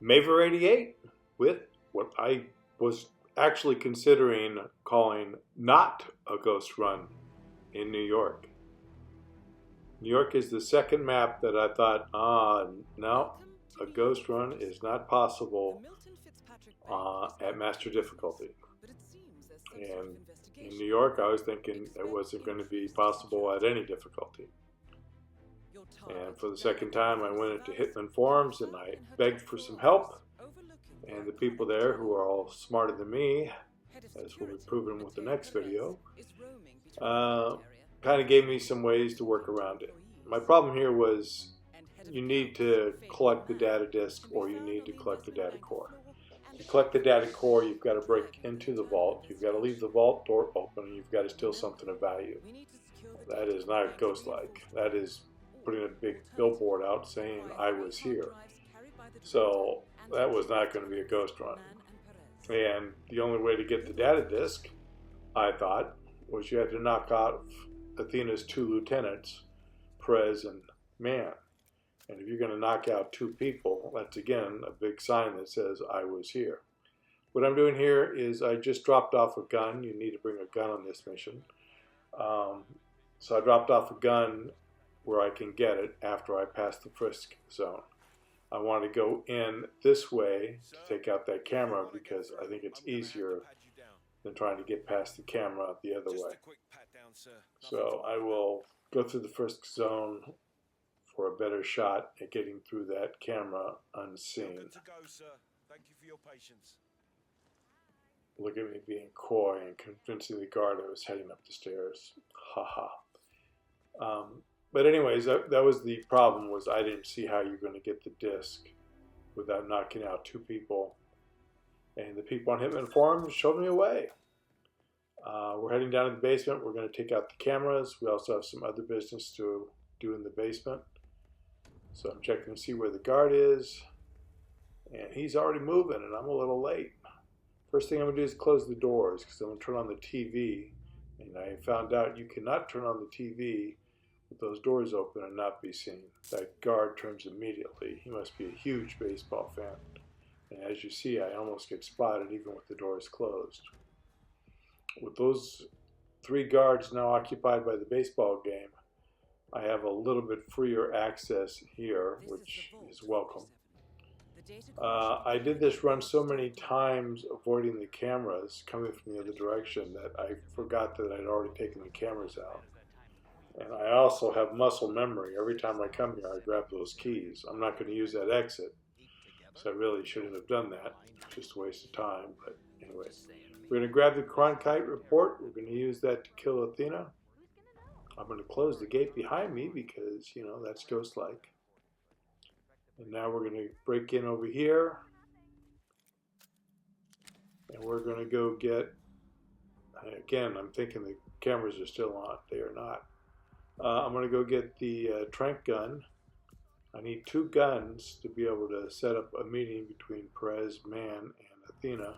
Maver 88 with what I was actually considering calling not a ghost run in New York. New York is the second map that I thought, no, a ghost run is not possible at master difficulty. And in New York, I was thinking it wasn't going to be possible at any difficulty. And for the second time, I went into Hitman forums and I begged for some help. And the people there, who are all smarter than me, as will be proven with the next video, kind of gave me some ways to work around it. My problem here was you need to collect the data disk or you need to collect the data core. To collect the data core, you've got to break into the vault, you've got to leave the vault door open, and you've got to steal something of value. That is not ghost-like. That is putting a big billboard out saying I was here. So that was not going to be a ghost run. And the only way to get the data disk, I thought, was you had to knock out Athena's two lieutenants, Perez and Man. And if you're going to knock out two people, that's again a big sign that says I was here. What I'm doing here is I just dropped off a gun. You need to bring a gun on this mission. So I dropped off a gun where I can get it after I pass the frisk zone. I want to go in this way to take out that camera because I think it's easier than trying to get past the camera the other way. So I will go through the frisk zone for a better shot at getting through that camera unseen. Look at me being coy and convincing the guard I was heading up the stairs. Haha. But anyways, that was the problem, was I didn't see how you're going to get the disc without knocking out two people. And the people on Hitman forums showed me a way. We're heading down to the basement. We're going to take out the cameras. We also have some other business to do in the basement. So I'm checking to see where the guard is. And he's already moving, and I'm a little late. First thing I'm going to do is close the doors, because I'm going to turn on the TV. And I found out you cannot turn on the TV with those doors open and not be seen. That guard turns immediately. He must be a huge baseball fan. And as you see, I almost get spotted even with the doors closed. With those three guards now occupied by the baseball game, I have a little bit freer access here, which is welcome. I did this run so many times avoiding the cameras coming from the other direction that I forgot that I'd already taken the cameras out. And I also have muscle memory. Every time I come here, I grab those keys. I'm not going to use that exit, so I really shouldn't have done that. Just a waste of time. But anyway, we're going to grab the Cronkite report. We're going to use that to kill Athena. I'm going to close the gate behind me because, you know, that's ghost-like. And now we're going to break in over here. And we're going to go get, again, I'm thinking the cameras are still on. They are not. I'm going to go get the trank gun. I need two guns to be able to set up a meeting between Perez, Man, and Athena.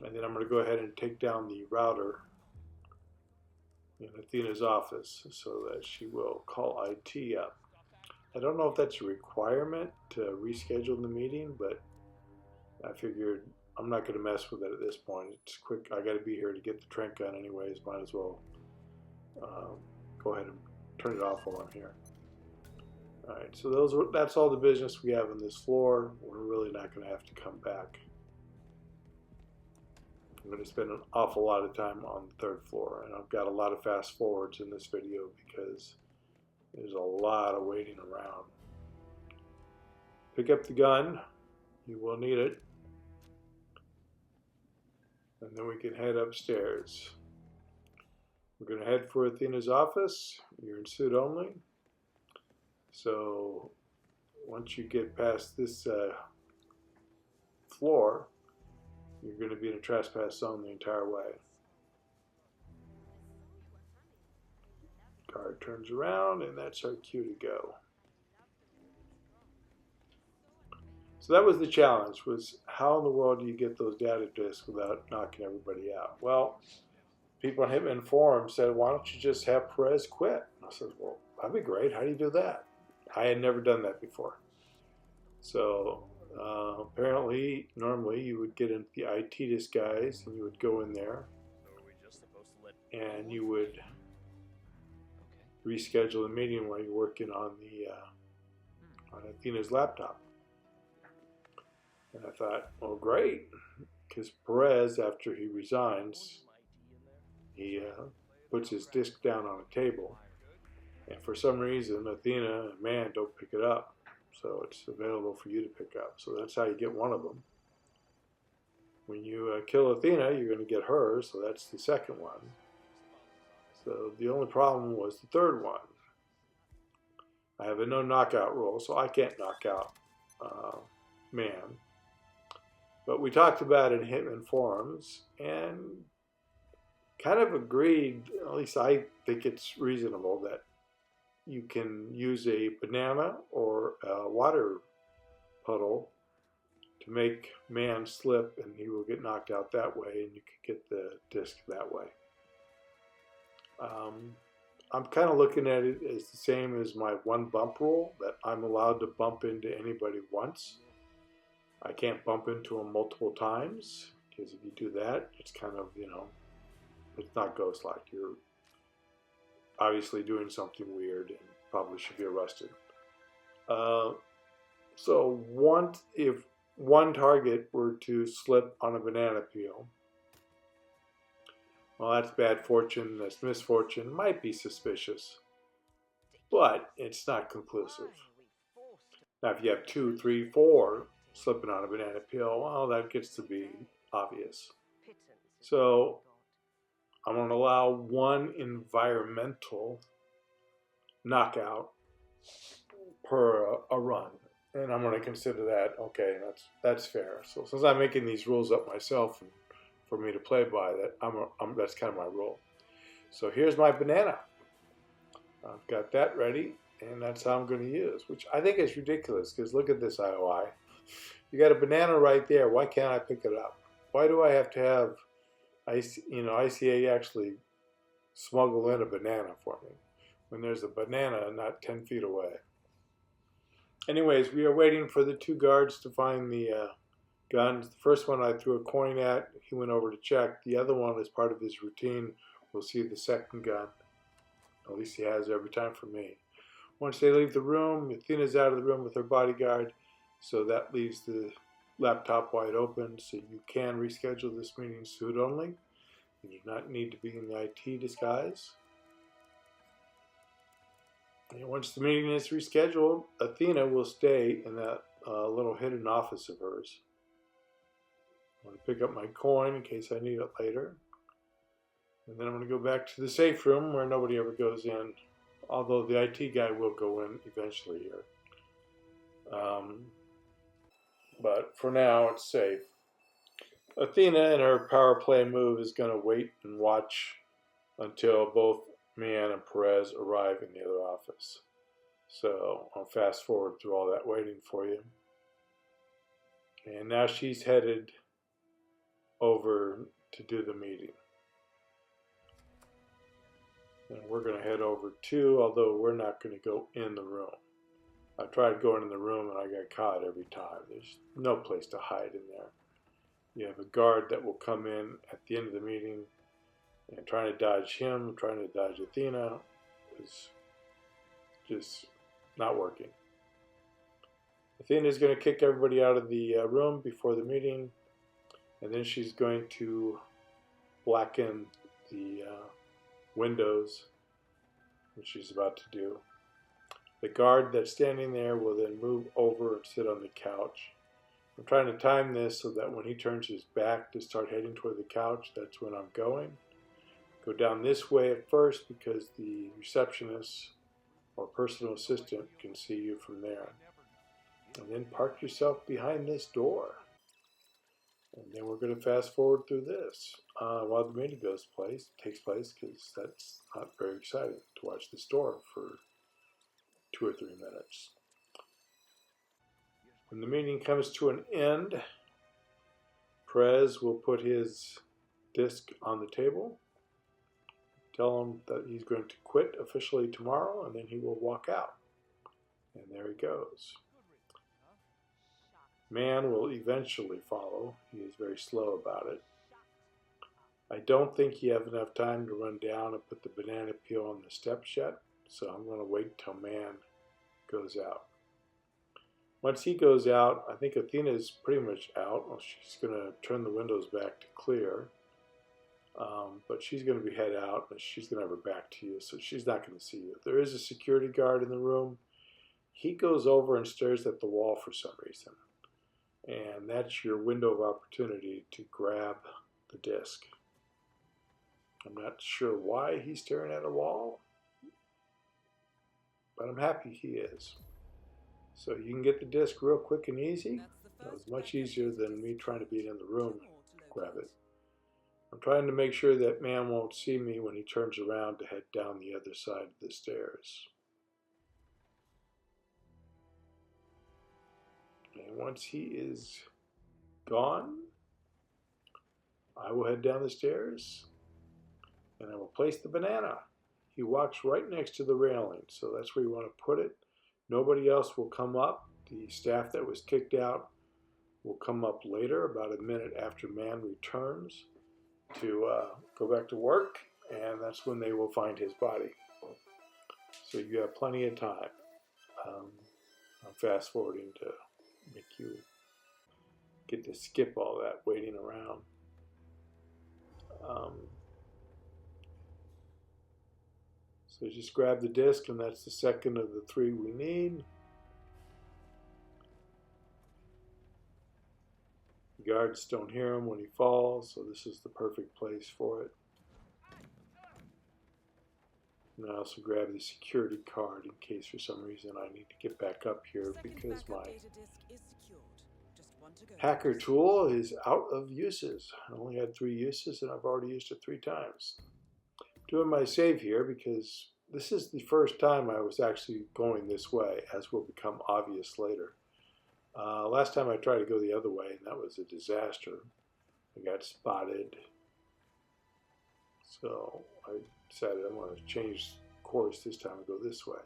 And then I'm going to go ahead and take down the router in Athena's office so that she will call IT up. I don't know if that's a requirement to reschedule the meeting, but I figured I'm not going to mess with it at this point. It's quick. I got to be here to get the trank gun anyways. Might as well go ahead and turn it off while I'm here. Alright, so that's all the business we have on this floor. We're really not going to have to come back. I'm going to spend an awful lot of time on the third floor, and I've got a lot of fast forwards in this video because there's a lot of waiting around. Pick up the gun. You will need it. And then we can head upstairs. We're going to head for Athena's office. You're in suit only. So once you get past this floor, you're going to be in a trespass zone the entire way. Guard turns around, and that's our cue to go. So that was the challenge, was how in the world do you get those data disks without knocking everybody out? Well, people on Hitman forums said, why don't you just have Perez quit? And I said, well, that'd be great. How do you do that? I had never done that before. So Apparently, normally you would get into the IT disguise and you would go in there and you would reschedule the meeting while you're working on on Athena's laptop. And I thought, well, great, because Perez, after he resigns, he puts his disk down on a table, and for some reason, Athena and Man don't pick it up, so it's available for you to pick up. So that's how you get one of them. When you kill Athena, you're going to get her, so that's the second one. So the only problem was the third one. I have a no knockout rule, so I can't knock out Man. But we talked about it in Hitman forums and kind of agreed, at least I think it's reasonable, that you can use a banana or a water puddle to make Man slip, and he will get knocked out that way, and you can get the disc that way. I'm kind of looking at it as the same as my one bump rule, that I'm allowed to bump into anybody once. I can't bump into them multiple times, because if you do that, it's kind of, it's not ghost-like. You're obviously doing something weird and probably should be arrested. So if one target were to slip on a banana peel, well, that's bad fortune, that's misfortune, might be suspicious, but it's not conclusive. Now, if you have 2, 3, 4 slipping on a banana peel, well, that gets to be obvious. So I'm going to allow one environmental knockout per a run, and I'm going to consider that okay. That's fair. So since I'm making these rules up myself and for me to play by, that's kind of my rule. So here's my banana. I've got that ready, and that's how I'm going to use, which I think is ridiculous, because look at this IOI. You got a banana right there. Why can't I pick it up? Why do I have to have ICA actually smuggle in a banana for me when there's a banana not 10 feet away? Anyways, we are waiting for the 2 guards to find the guns. The first one I threw a coin at. He went over to check. The other one, as part of his routine, will see the second gun. At least he has every time for me. Once they leave the room, Athena's out of the room with her bodyguard, so that leaves the laptop wide open, so you can reschedule this meeting suit only. You do not need to be in the IT disguise. And once the meeting is rescheduled, Athena will stay in that little hidden office of hers. I'm going to pick up my coin in case I need it later. And then I'm going to go back to the safe room where nobody ever goes in, although the IT guy will go in eventually here. But for now, it's safe. Athena, in her power play move, is going to wait and watch until both Man and Perez arrive in the other office. So I'll fast forward through all that waiting for you. And now she's headed over to do the meeting. And we're going to head over too, although we're not going to go in the room. I tried going in the room and I got caught every time. There's no place to hide in there. You have a guard that will come in at the end of the meeting, and trying to dodge him, trying to dodge Athena is just not working. Athena is going to kick everybody out of the room before the meeting, and then she's going to blacken the windows, which she's about to do. The guard that's standing there will then move over and sit on the couch. I'm trying to time this so that when he turns his back to start heading toward the couch, that's when I'm going. Go down this way at first because the receptionist or personal assistant can see you from there. And then park yourself behind this door. And then we're going to fast forward through this while the meeting takes place, because that's not very exciting to watch this door for 2 or 3 minutes. When the meeting comes to an end, Perez will put his disc on the table, tell him that he's going to quit officially tomorrow, and then he will walk out. And there he goes. Man will eventually follow. He is very slow about it. I don't think you have enough time to run down and put the banana peel on the steps yet, so I'm going to wait till Man goes out. Once he goes out, I think Athena is pretty much out. Well, she's going to turn the windows back to clear, but she's going to be head out, and she's going to have her back to you, so she's not going to see you. There is a security guard in the room. He goes over and stares at the wall for some reason, and that's your window of opportunity to grab the disc. I'm not sure why he's staring at a wall, but I'm happy he is. So you can get the disc real quick and easy. It was much easier than me trying to be in the room and grab it. I'm trying to make sure that Man won't see me when he turns around to head down the other side of the stairs. And once he is gone, I will head down the stairs and I will place the banana. He walks right next to the railing, so that's where you want to put it. Nobody else will come up. The staff that was kicked out will come up later, about a minute after Man returns to go back to work, and that's when they will find his body. So you have plenty of time. I'm fast forwarding to make you get to skip all that waiting around. So just grab the disc, and that's the second of the three we need. The guards don't hear him when he falls, so this is the perfect place for it. And I also grab the security card in case for some reason I need to get back up here because my hacker tool is out of uses. I only had 3 uses and I've already used it 3 times. Doing my save here because this is the first time I was actually going this way, as will become obvious later. Last time I tried to go the other way, and that was a disaster. I got spotted. So I decided I want to change course this time and go this way.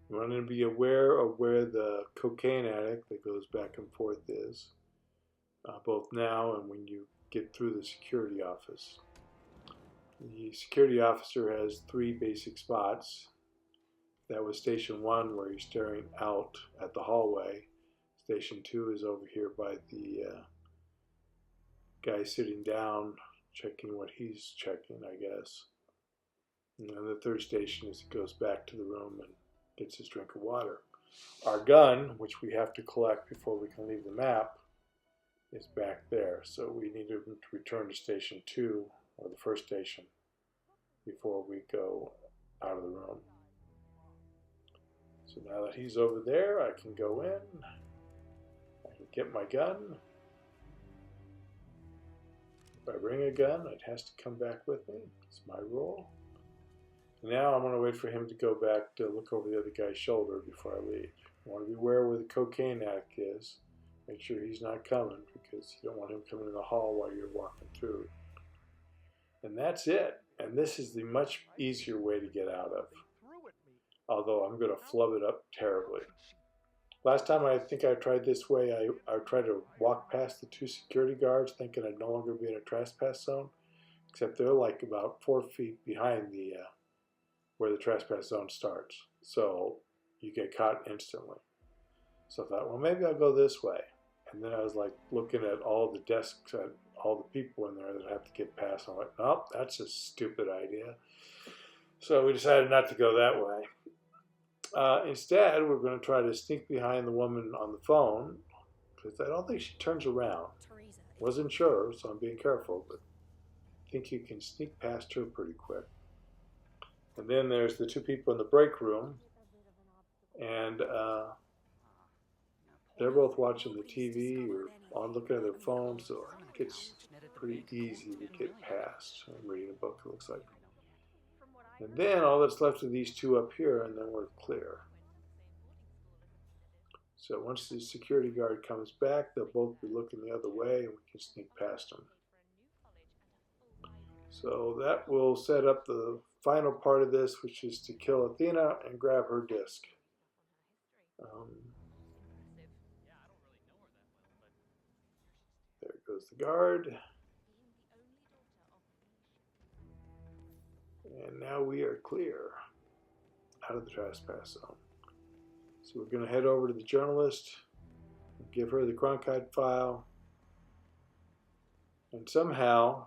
You want to be aware of where the cocaine addict that goes back and forth is, both now and when you get through the security office. The security officer has 3 basic spots. That was station 1, where he's staring out at the hallway. Station 2 is over here by the guy sitting down, checking what he's checking, I guess. And then the 3rd station is he goes back to the room and gets his drink of water. Our gun, which we have to collect before we can leave the map, is back there. So we need to return to station 2, or the 1st station, before we go out of the room. So now that he's over there, I can go in. I can get my gun. If I bring a gun, it has to come back with me. It's my rule. Now I'm going to wait for him to go back to look over the other guy's shoulder before I leave. I want to be aware where the cocaine addict is. Make sure he's not coming, because you don't want him coming in the hall while you're walking through. And that's it. And this is the much easier way to get out of. Although I'm going to flub it up terribly. Last time I think I tried this way, I tried to walk past the 2 security guards thinking I'd no longer be in a trespass zone. Except they're like about 4 feet behind the where the trespass zone starts. So you get caught instantly. So I thought, well, maybe I'll go this way. And then I was like looking at all the desks and all the people in there that have to get past. I'm like, nope, that's a stupid idea. So we decided not to go that way. Instead, we're going to try to sneak behind the woman on the phone, because I don't think she turns around. Wasn't sure, so I'm being careful, but I think you can sneak past her pretty quick. And then there's the 2 people in the break room, and they're both watching the TV or on looking at their phones, so I think it's pretty easy to get past. I'm reading a book, it looks like. And then all that's left are these 2 up here, and then we're clear. So once the security guard comes back, they'll both be looking the other way, and we can sneak past them. So that will set up the final part of this, which is to kill Athena and grab her disc. goes the guard. And now we are clear out of the trespass zone. So we're going to head over to the journalist, give her the Cronkite file, and somehow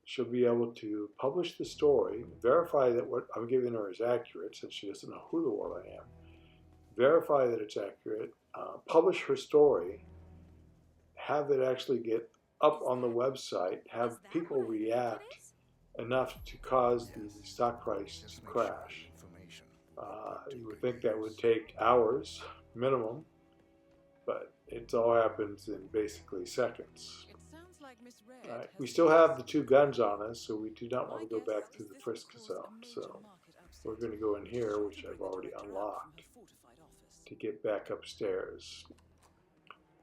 she'll be able to publish the story, verify that what I'm giving her is accurate since she doesn't know who the WOA I am, verify that it's accurate, publish her story, have it actually get up on the website, have people react enough to cause the stock price to crash. You would think that would take hours minimum, but it all happens in basically seconds. We still have the 2 guns on us, so we do not want to go back through the frisk zone. So we're going to go in here, which I've already unlocked, to get back upstairs.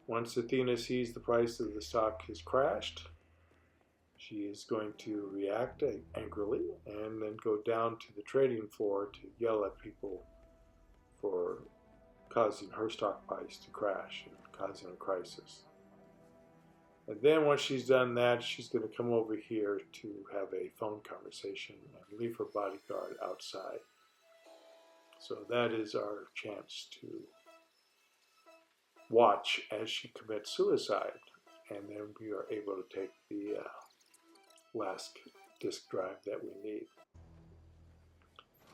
Once Athena sees the price of the stock has crashed, she is going to react angrily and then go down to the trading floor to yell at people for causing her stock price to crash and causing a crisis. And then once she's done that, she's going to come over here to have a phone conversation and leave her bodyguard outside. So that is our chance to watch as she commits suicide. And then we are able to take the last disk drive that we need.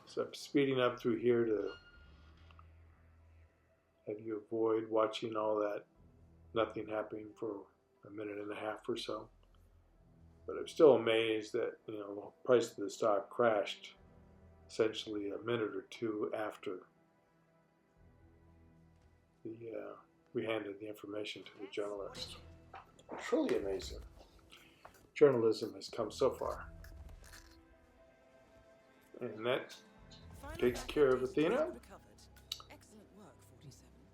So I'm speeding up through here to have you avoid watching all that nothing happening for a minute and a half or so. But I'm still amazed that, you know, the price of the stock crashed essentially a minute or 2 after we handed the information to the journalist. Truly amazing. Journalism has come so far. And that takes care of Athena.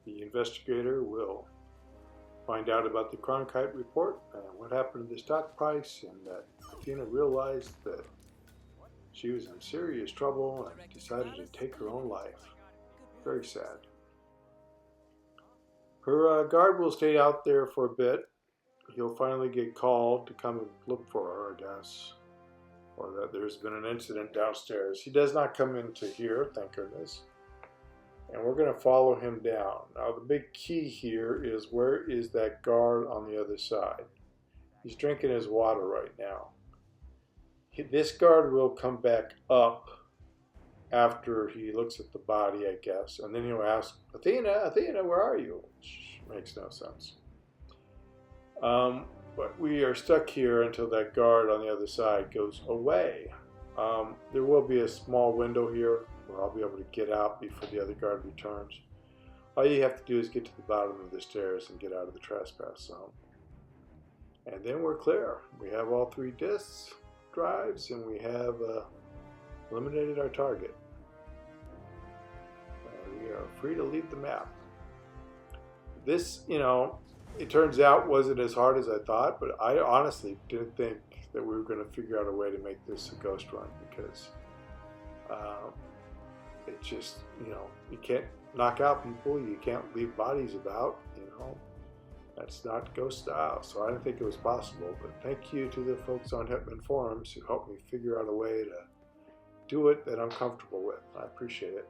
The investigator will find out about the Cronkite report and what happened to the stock price, and that Athena realized that she was in serious trouble and decided to take her own life. Very sad. Her guard will stay out there for a bit. He'll finally get called to come and look for her, I guess, or that there's been an incident downstairs. He does not come into here, thank goodness. And we're going to follow him down. Now the big key here is, where is that guard on the other side? He's drinking his water right now. This guard will come back up after he looks at the body, I guess, and then he'll ask, Athena, Athena, where are you? Which makes no sense. But we are stuck here until that guard on the other side goes away. There will be a small window here where I'll be able to get out before the other guard returns. All you have to do is get to the bottom of the stairs and get out of the trespass zone. And then we're clear. We have all 3 disks, drives, and we have eliminated our target. And we are free to leave the map. This, you know, it turns out wasn't as hard as I thought, but I honestly didn't think that we were going to figure out a way to make this a ghost run, because it just, you know, you can't knock out people, you can't leave bodies about, you know, that's not ghost style, so I didn't think it was possible. But thank you to the folks on Hitman forums who helped me figure out a way to do it that I'm comfortable with. I appreciate it.